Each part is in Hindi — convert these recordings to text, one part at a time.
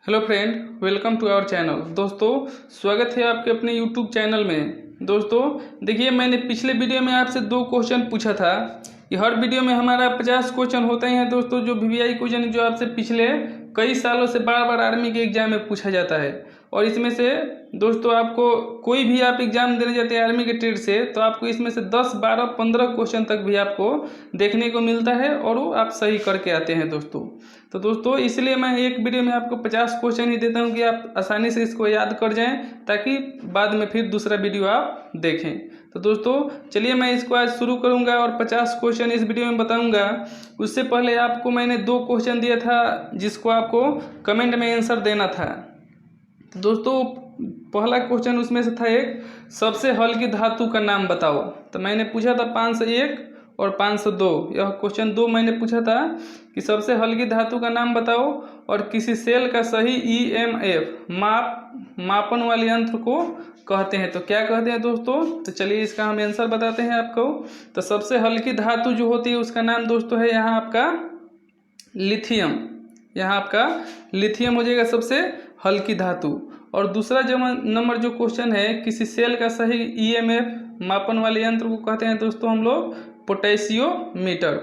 Hello friend, welcome to our channel. दोस्तों, स्वागत है आपके अपने यूट्यूब चैनल में। दोस्तों देखिए, मैंने पिछले वीडियो में आपसे 2 क्वेश्चन पूछा था कि हर वीडियो में हमारा 50 क्वेश्चन होते हैं दोस्तों, जो वीवीआई क्वेश्चन जो आपसे पिछले कई सालों से बार बार आर्मी के एग्जाम में पूछा जाता है। और इसमें से दोस्तों आपको कोई भी आप एग्जाम देने जाते हैं आर्मी के ट्रेड से, तो आपको इसमें से 10, 12, 15 क्वेश्चन तक भी आपको देखने को मिलता है और वो आप सही करके आते हैं दोस्तों। तो दोस्तों इसलिए मैं एक वीडियो में आपको 50 क्वेश्चन ही देता हूं कि आप आसानी से इसको याद कर जाएं, ताकि बाद में फिर दूसरा वीडियो आप देखें। तो दोस्तों चलिए मैं इसको आज शुरू करूंगा और 50 क्वेश्चन इस वीडियो में बताऊंगा। उससे पहले आपको मैंने 2 क्वेश्चन दिया था जिसको आपको कमेंट में आंसर देना था। तो दोस्तों पहला क्वेश्चन उसमें से था एक, सबसे हल्की धातु का नाम बताओ। तो मैंने पूछा था 501 और 502। यह क्वेश्चन 2 मैंने पूछा था कि सबसे हल्की धातु का नाम बताओ और किसी सेल का सही ईएमएफ मापन वाले यंत्र को कहते हैं। तो क्या कहते हैं दोस्तों? तो चलिए इसका हम आंसर बताते हैं आपको। तो सबसे हल्की धातु जो होती है उसका नाम दोस्तों है यहाँ आपका लिथियम। यहाँ आपका लिथियम हो जाएगा सबसे हल्की धातु। और दूसरा जो नंबर जो क्वेश्चन है, किसी सेल का सही ईएमएफ मापन वाले यंत्र को कहते हैं दोस्तों हम लोग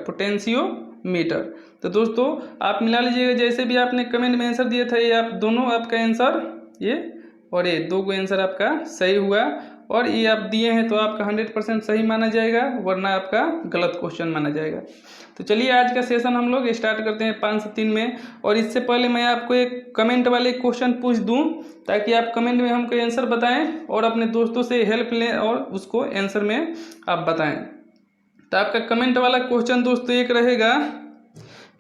पोटेंशियोमीटर। तो दोस्तों आप मिला लीजिएगा, जैसे भी आपने कमेंट में आंसर दिया था ये आप दोनों आपका आंसर ये और ये 2 को आंसर आपका सही हुआ। और ये आप दिए हैं तो आपका 100% सही माना जाएगा, वरना आपका गलत क्वेश्चन माना जाएगा। तो चलिए आज का सेशन हम लोग स्टार्ट करते हैं 5 से 3 में। और इससे पहले मैं आपको एक कमेंट वाले क्वेश्चन पूछ दूं, ताकि आप कमेंट में हमको आंसर बताएं और अपने दोस्तों से हेल्प लें और उसको आंसर में आप बताएं। तो आपका कमेंट वाला क्वेश्चन दोस्तों एक रहेगा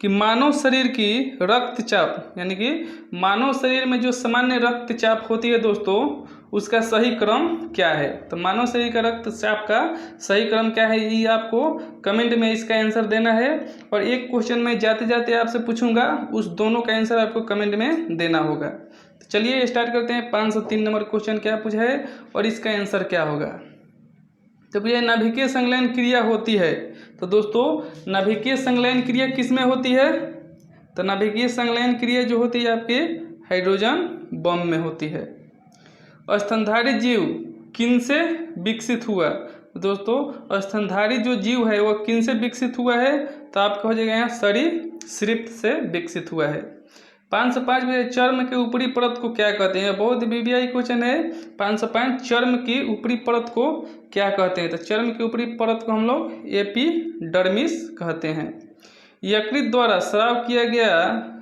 कि मानव शरीर की रक्तचाप, यानी कि मानव शरीर में जो सामान्य रक्तचाप होती है दोस्तों, उसका सही क्रम क्या है। तो मानव शरीर का रक्तचाप का सही क्रम क्या है, ये आपको कमेंट में इसका आंसर देना है। और एक क्वेश्चन मैं जाते जाते आपसे पूछूंगा, उस दोनों का आंसर आपको कमेंट में देना होगा। तो चलिए स्टार्ट करते हैं। 5 से 3 नंबर क्वेश्चन क्या पूछा है और इसका आंसर क्या होगा। तो भैया नाभिकीय संलयन क्रिया होती है। तो दोस्तों नाभिकीय संलयन क्रिया किस में होती है? तो नाभिकीय संलयन क्रिया जो होती है आपके हाइड्रोजन बम में होती है। स्तनधारी जीव किन से विकसित हुआ? दोस्तों स्तनधारी जो जीव है वह किन से विकसित हुआ है? तो आपका हो जाएगा यहाँ सरीसृप से विकसित हुआ है। 505 में चर्म के ऊपरी परत को क्या कहते हैं? बहुत वीवीआई क्वेश्चन है। 505 चर्म की ऊपरी परत को क्या कहते हैं? तो चर्म की ऊपरी परत को हम लोग एपिडर्मिस कहते हैं। यकृत द्वारा स्राव किया गया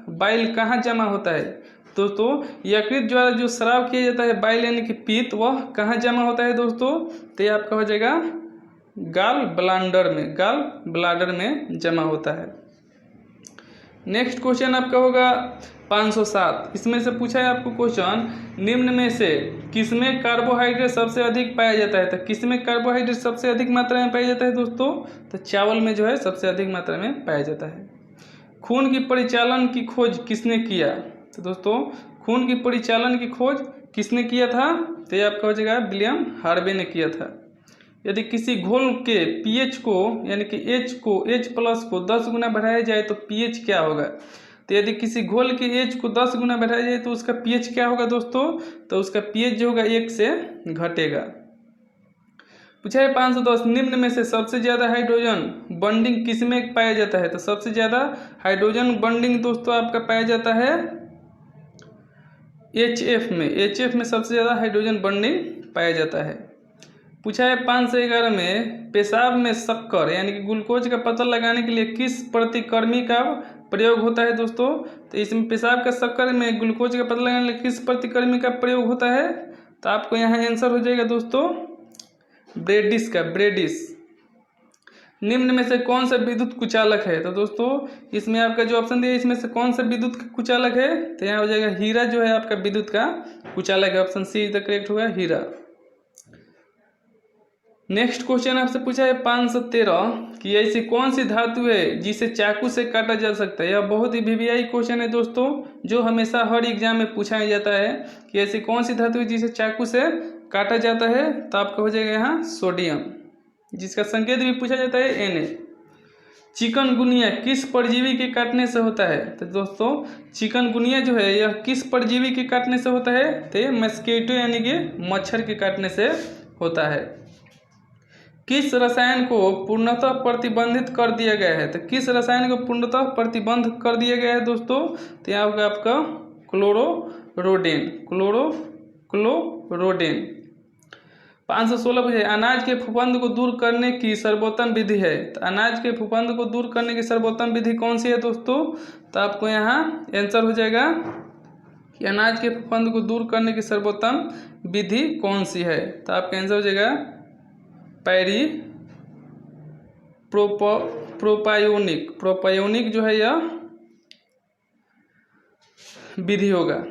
बाइल कहाँ जमा होता है? दोस्तों यकृत द्वारा जो स्राव किया जाता है बाइल यानी कि पित्त, वह कहाँ जमा होता है दोस्तों? तो ये आपका हो जाएगा गाल ब्लाडर में जमा होता है। नेक्स्ट क्वेश्चन आपका होगा 507। इसमें से पूछा है आपको क्वेश्चन, निम्न में से किसमें कार्बोहाइड्रेट सबसे अधिक पाया जाता है? तो किसमें कार्बोहाइड्रेट सबसे अधिक मात्रा में पाया जाता है दोस्तों? तो चावल में जो है सबसे अधिक मात्रा में पाया जाता है। खून की परिचालन की खोज किसने किया? तो दोस्तों खून की परिचालन की खोज किसने किया था? तो ये आपका हो जाएगा विलियम हार्वे ने किया था। यदि किसी घोल के pH को यानी कि H प्लस को 10 गुना बढ़ाया जाए तो pH क्या होगा? तो यदि किसी घोल के H को 10 गुना बढ़ाया जाए तो उसका pH क्या होगा दोस्तों? तो उसका pH जो होगा 1 से घटेगा। पूछा है 510, निम्न में से सबसे ज़्यादा हाइड्रोजन बॉन्डिंग किस में पाया जाता है? तो सबसे ज़्यादा हाइड्रोजन बॉन्डिंग दोस्तों आपका पाया जाता है HF में। HF में सबसे ज़्यादा हाइड्रोजन बॉन्डिंग पाया जाता है। पूछा है 511 में पेशाब में शक्कर यानी कि ग्लूकोज का पता लगाने के लिए किस प्रतिक्रमी का प्रयोग होता है दोस्तों? तो इसमें पेशाब का शक्कर में ग्लूकोज का पता लगाने के लिए किस प्रतिक्रमी का प्रयोग होता है? तो आपको यहाँ आंसर हो जाएगा दोस्तों ब्रेडिस का, ब्रेडिस। निम्न में से कौन सा विद्युत कुचालक है? तो दोस्तों इसमें आपका जो ऑप्शन दिया इसमें से कौन सा विद्युत कुचालक है? तो यहाँ हो जाएगा हीरा जो है आपका विद्युत का कुचालक है। Option C is the correct होगा, हीरा। नेक्स्ट क्वेश्चन आपसे पूछा है 513 कि ऐसी कौन सी धातु है जिसे चाकू से काटा जा सकता है? यह बहुत ही वीवीआई क्वेश्चन है दोस्तों, जो हमेशा हर एग्जाम में पूछा जाता है कि ऐसी कौन सी धातु है जिसे चाकू से काटा जाता है। तो आपका हो जाएगा यहाँ सोडियम, जिसका संकेत भी पूछा जाता है Na। चिकनगुनिया किस परजीवी के काटने से होता है? तो दोस्तों चिकनगुनिया जो है यह किस परजीवी के काटने से होता है? तो ये मस्कीटो यानी कि मच्छर के काटने से होता है। किस रसायन को पूर्णतः प्रतिबंधित कर दिया गया है? तो किस रसायन को पूर्णतः प्रतिबंध कर दिया गया है दोस्तों? तो यहाँ होगा आपका क्लोरोरोडेन। 516 पूछे अनाज के फफूंद को दूर करने की सर्वोत्तम विधि है। तो अनाज के फफूंद को दूर करने की सर्वोत्तम विधि कौन सी है दोस्तों? तो आपको यहाँ आंसर हो जाएगा कि अनाज के फफूंद को दूर करने की सर्वोत्तम विधि कौन सी है? तो आपका आंसर हो जाएगा प्रोपायोनिक जो है यह विधि होगा।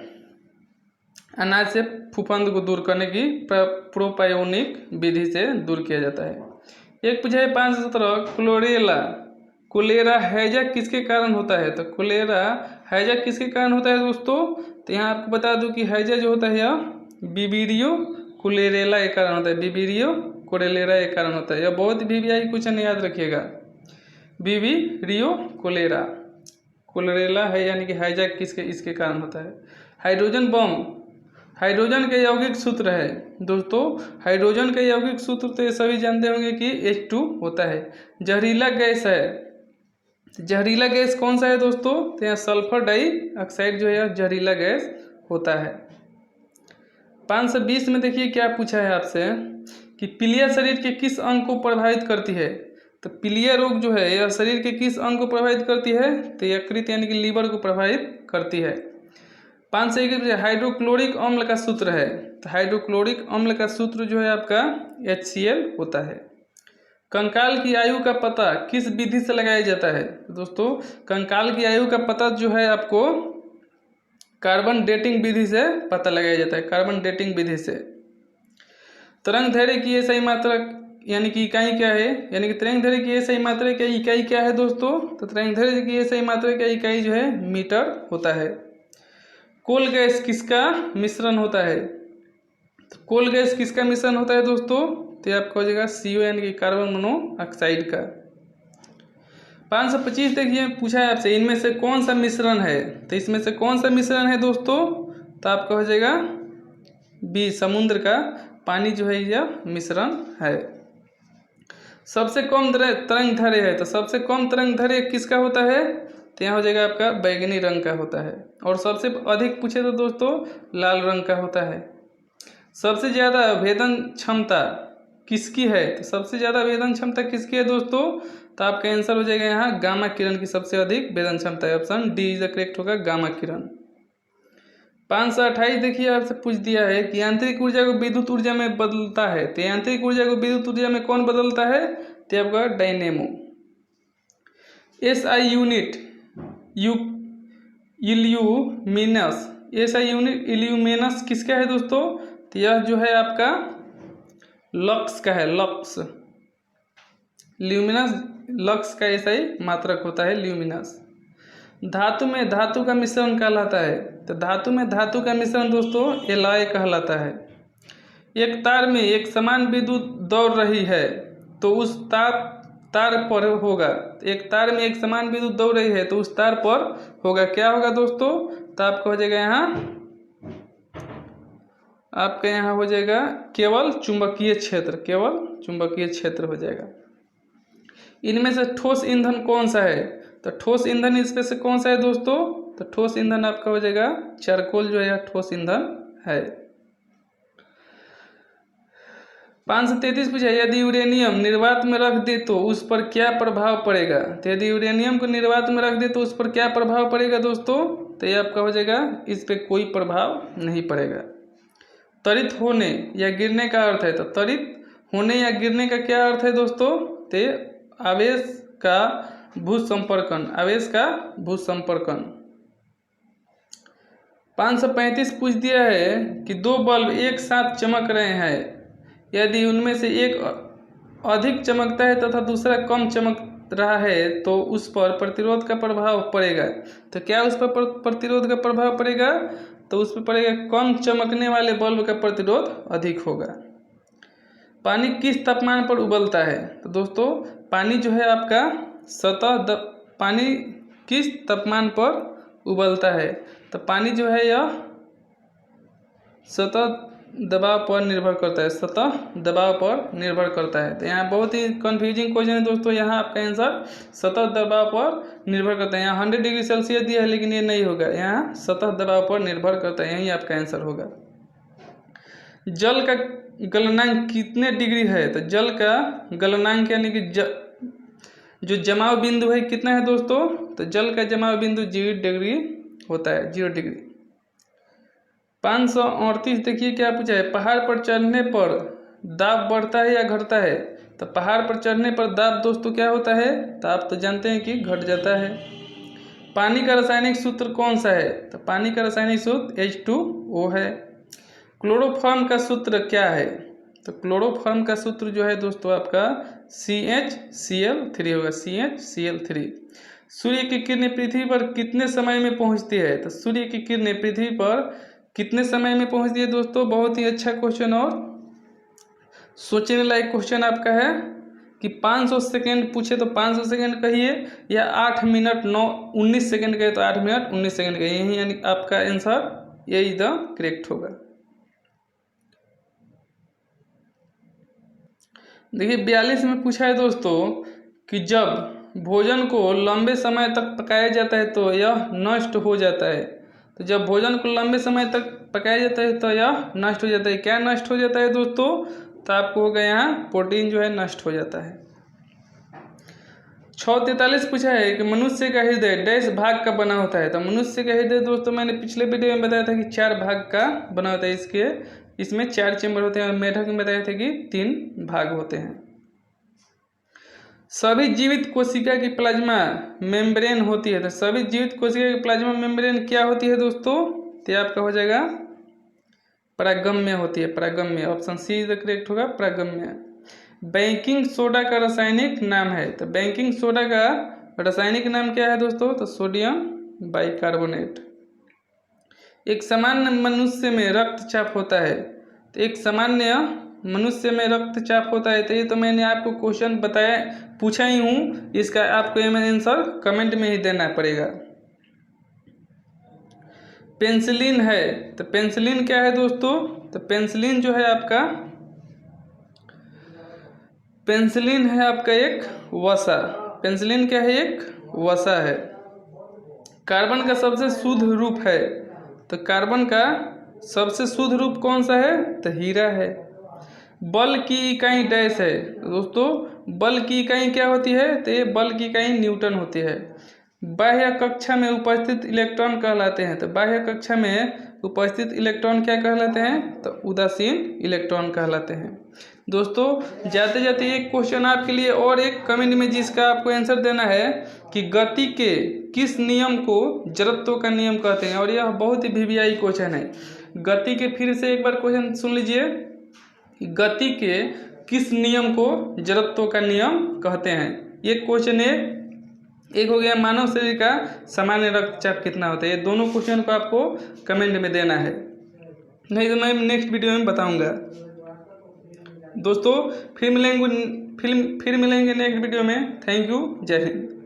अनाज से फफूंद को दूर करने की प्रोपायोनिक विधि से दूर किया जाता है। एक पूछा है 517 कोलेरा हैजा किसके कारण होता है? तो कोलेरा हैजा किसके कारण होता है दोस्तों? तो यहाँ आपको बता दूं कि हैजा जो होता है यह बिबिरियो कोलेरेला के कारण होता है। बिबिरियो कोलेरेला के कारण होता है। यह बहुत वीवीआई क्वेश्चन याद रखिएगा। बिबिरियो कोलेरेला है यानी कि हैजा किसके इसके कारण होता है। हाइड्रोजन बम हाइड्रोजन का यौगिक सूत्र है दोस्तों। हाइड्रोजन का यौगिक सूत्र तो ये सभी जानते होंगे कि H2 होता है। जहरीला गैस है। जहरीला गैस कौन सा है दोस्तों? तो यहाँ सल्फर डाइऑक्साइड जो है जहरीला गैस होता है। 520 में देखिए क्या पूछा है आपसे कि पीलिया शरीर के किस अंग को प्रभावित करती है? तो पीलिया रोग जो है यह शरीर के किस अंग को प्रभावित करती है? तो यकृत यानी कि लीवर को प्रभावित करती है। 521 हाइड्रोक्लोरिक अम्ल का सूत्र है। तो हाइड्रोक्लोरिक अम्ल का सूत्र जो है आपका HCl होता है। कंकाल की आयु का पता किस विधि से लगाया जाता है? तो दोस्तों कंकाल की आयु का पता जो है आपको कार्बन डेटिंग विधि से पता लगाया जाता है। कार्बन डेटिंग विधि से। तरंग दैर्घ्य की ये सही मात्रक यानी कि इकाई क्या है? यानी कि तरंग दैर्घ्य की ये सही मात्रा क्या इकाई क्या है दोस्तों? तो तरंग दैर्घ्य की ये सही मात्रा क्या इकाई जो है मीटर होता है। कोल गैस किसका मिश्रण होता है? तो कोल गैस किसका मिश्रण होता है दोस्तों? तो आपका हो जाएगा CO यानी कि कार्बन मोनोऑक्साइड का। 525 देखिए पूछा है आपसे इनमें से कौन सा मिश्रण है? तो इसमें से कौन सा मिश्रण है दोस्तों? तो आपका हो जाएगा B समुद्र का पानी जो है यह मिश्रण है। सबसे कम तरंग दैर्घ्य है। तो सबसे कम तरंग दैर्घ्य किसका होता है? तो यहाँ हो जाएगा आपका बैगनी रंग का होता है। और सबसे अधिक पूछे तो दोस्तों लाल रंग का होता है। सबसे ज़्यादा भेदन क्षमता किसकी है? तो सबसे ज़्यादा भेदन क्षमता किसकी है दोस्तों? तो आपका आंसर हो जाएगा यहाँ गामा किरण की सबसे अधिक भेदन क्षमता है। Option D is the correct होगा गामा किरण। 528 देखिए आपसे पूछ दिया है कि यांत्रिक ऊर्जा को विद्युत ऊर्जा में बदलता है। तो यांत्रिक ऊर्जा को विद्युत ऊर्जा में कौन बदलता है? तो आपका dynamo. SI unit illuminance SI unit illuminance किसका है दोस्तों? तो यह जो है आपका लक्स का है। लक्स ल्यूमिनस लक्स का SI मात्रक होता है ल्यूमिनस। धातु में धातु का मिश्रण कहलाता है। तो धातु में धातु का मिश्रण दोस्तों एलॉय कहलाता है। एक तार में एक समान विद्युत दौड़ रही है तो उस तार पर होगा। एक तार में एक समान विद्युत दौड़ रही है तो उस तार पर होगा क्या होगा दोस्तों? तो आपका हो जाएगा यहाँ हो जाएगा केवल चुंबकीय क्षेत्र। केवल चुंबकीय क्षेत्र हो जाएगा। इनमें से ठोस ईंधन कौन सा है? तो ठोस ईंधन इसमें से कौन सा है दोस्तों? तो ठोस ईंधन आपका हो जाएगा चारकोल जो है ठोस ईंधन है। 533 पूछा यदि यूरेनियम निर्वात में रख दे तो उस पर क्या प्रभाव पड़ेगा? तो यदि यूरेनियम को निर्वात में रख दे तो उस पर क्या प्रभाव पड़ेगा दोस्तों? तो ये आपका हो जाएगा इस पर कोई प्रभाव नहीं पड़ेगा। त्वरित होने या गिरने का अर्थ है। तो त्वरित होने या गिरने का क्या अर्थ है दोस्तों? तो आवेश का भूसंपर्कन। आवेश का भूसंपर्कन। 535 पूछ दिया है कि दो बल्ब एक साथ चमक रहे हैं। यदि उनमें से एक अधिक चमकता है तथा दूसरा कम चमक रहा है तो उस पर प्रतिरोध का प्रभाव पड़ेगा। तो क्या उस पर प्रतिरोध का प्रभाव पड़ेगा? तो उस पर पड़ेगा कम चमकने वाले बल्ब का प्रतिरोध अधिक होगा। पानी किस तापमान पर उबलता है? तो दोस्तों पानी जो है आपका पानी किस तापमान पर उबलता है? तो पानी जो है यह सतह दबाव पर निर्भर करता है, सतह दबाव पर निर्भर करता है। तो यहाँ बहुत ही कन्फ्यूजिंग क्वेश्चन है दोस्तों। यहाँ आपका आंसर सतह दबाव पर निर्भर करता है। यहाँ 100 डिग्री सेल्सियस दिया है लेकिन ये नहीं होगा, यहाँ सतह दबाव पर निर्भर करता है, यही आपका आंसर होगा। जल का गलनांक कितने डिग्री है? तो जल का गलनांक यानी कि जो जमाव बिंदु है कितना है दोस्तों? तो जल का जमाव बिंदु 0 डिग्री होता है, 0 डिग्री। 538 देखिए क्या पूछा है, पहाड़ पर चढ़ने पर दाब बढ़ता है या घटता है? तो पहाड़ पर चढ़ने पर दाब दोस्तों क्या होता है? तो आप तो जानते हैं कि घट जाता है। पानी का रासायनिक सूत्र कौन सा है? तो पानी का रासायनिक सूत्र H2O है। क्लोरोफॉर्म का सूत्र क्या है? तो क्लोरोफॉर्म का सूत्र जो है दोस्तों आपका CHCl3 होगा, CHCl3। सूर्य की किरणें पृथ्वी पर कितने समय में पहुंचती है? तो सूर्य की किरणें पृथ्वी पर कितने समय में पहुंचती है दोस्तों? बहुत ही अच्छा क्वेश्चन और सोचने लायक क्वेश्चन आपका है कि 500 सेकेंड पूछे तो 500 सेकेंड कहिए, या 8 मिनट 19 सेकेंड कहे तो 8 मिनट 19 सेकेंड कहिए, यही यानी आपका आंसर यही द करेक्ट होगा। देखिए 42 में पूछा है दोस्तों कि जब भोजन को लंबे समय तक पकाया जाता है तो यह नष्ट हो जाता है। तो जब भोजन को लंबे समय तक पकाया जाता है तो यह नष्ट हो जाता है। क्या नष्ट हो जाता है दोस्तों? तो आपको होगा यहाँ प्रोटीन जो है नष्ट हो जाता है। 643 पूछा है कि मनुष्य का हृदय डैश भाग का बना होता है। तो मनुष्य का हृदय दोस्तों मैंने पिछले वीडियो में बताया था कि 4 भाग का बना होता है। इसमें 4 चैम्बर होते हैं और मेढक में बताया था कि 3 भाग होते हैं। सभी जीवित कोशिका की प्लाज्मा मेम्ब्रेन होती है। तो सभी जीवित कोशिका की प्लाज्मा मेम्ब्रेन क्या होती है दोस्तों? तो आपका हो जाएगा परागम्य होती है, परागम्य। ऑप्शन सी इज करेक्ट होगा, परागम्य। बेकिंग सोडा का रासायनिक नाम है। तो बेकिंग सोडा का रासायनिक नाम क्या है दोस्तों? तो सोडियम बाइकार्बोनेट। एक सामान्य मनुष्य में रक्तचाप होता है। तो एक सामान्य मनुष्य में रक्तचाप होता है। तो ये तो मैंने आपको क्वेश्चन बताया, पूछा ही हूँ, इसका आपको आंसर कमेंट में ही देना पड़ेगा। पेंसिलिन है। तो पेंसिलिन क्या है दोस्तों? तो पेंसिलिन जो है आपका, पेंसिलिन है आपका एक वसा। पेंसिलिन क्या है? एक वसा है। कार्बन का सबसे शुद्ध रूप है। तो कार्बन का सबसे शुद्ध रूप कौन सा है? तो हीरा है। बल की इकाई डैश है। दोस्तों बल की इकाई क्या होती है? तो ये बल की इकाई न्यूटन होती है। बाह्य कक्षा में उपस्थित इलेक्ट्रॉन कहलाते हैं। तो बाह्य कक्षा में उपस्थित इलेक्ट्रॉन क्या कहलाते हैं? तो उदासीन इलेक्ट्रॉन कहलाते हैं। दोस्तों जाते जाते एक क्वेश्चन आपके लिए और एक कमेंट में जिसका आपको आंसर देना है कि गति के किस नियम को जड़त्व का नियम कहते हैं। और यह बहुत ही वीवीआई क्वेश्चन है। गति के फिर से एक बार क्वेश्चन सुन लीजिए, गति के किस नियम को जड़त्व का नियम कहते हैं। ये क्वेश्चन है। एक हो गया मानव शरीर का सामान्य रक्तचाप कितना होता है। ये दोनों क्वेश्चन को आपको कमेंट में देना है, नहीं तो मैं नेक्स्ट वीडियो में बताऊंगा। दोस्तों फिर मिलेंगे नेक्स्ट वीडियो में। थैंक यू, जय हिंद।